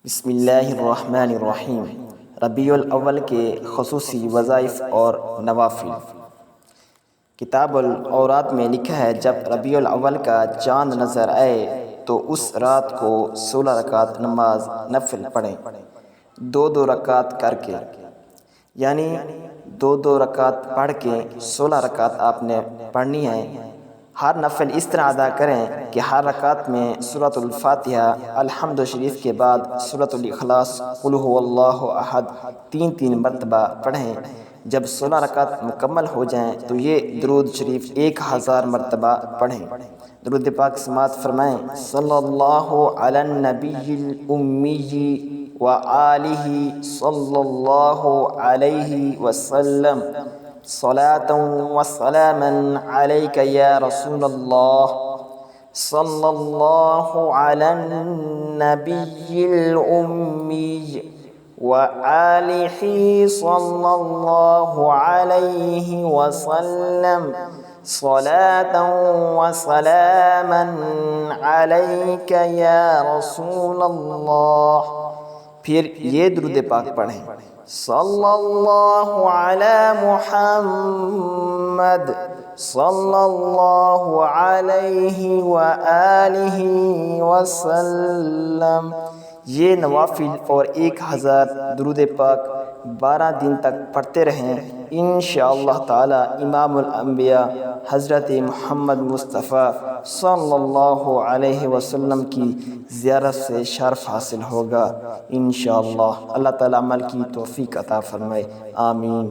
بسم اللہ الرحمن الرحیم۔ ربیع الاول کے خصوصی وظائف اور نوافل۔ کتاب الاوراد میں لکھا ہے، جب ربیع الاول کا چاند نظر آئے تو اس رات کو 16 رکعت نماز نفل پڑھیں، 2 رکعت کر کے، یعنی 2 رکعت پڑھ کے 16 رکعت آپ نے پڑھنی ہے۔ ہر نفل اس طرح ادا کریں کہ ہر رکعت میں سورۃ الفاتحہ، الحمد شریف کے بعد سورۃ الاخلاص، قل هو اللہ احد 3 مرتبہ پڑھیں۔ جب 16 رکعت مکمل ہو جائیں تو یہ درود شریف 1000 مرتبہ پڑھیں۔ درود پاک سماعت فرمائیں۔ صلی اللہ علی النبی الامی وآلہ صلی اللہ علیہ وسلم، صلاة و سلاما علیک یا رسول اللہ، صلی اللہ علی النبی الامی وآلہ صلی اللہ علیہ وسلم، صلاة و سلاما علیک یا رسول اللہ۔ پھر یہ درود پاک پڑھیں۔ صلی اللہ علی محمد صلی اللہ علیہ وآلہ وسلم۔ یہ نوافل اور 1000 درود پاک 12 دن تک پڑھتے رہیں۔ انشاءاللہ تعالی امام الانبیاء حضرت محمد مصطفیٰ صلی اللہ علیہ وسلم کی زیارت سے شرف حاصل ہوگا انشاءاللہ۔ اللہ تعالی عمل کی توفیق عطا فرمائے، آمین۔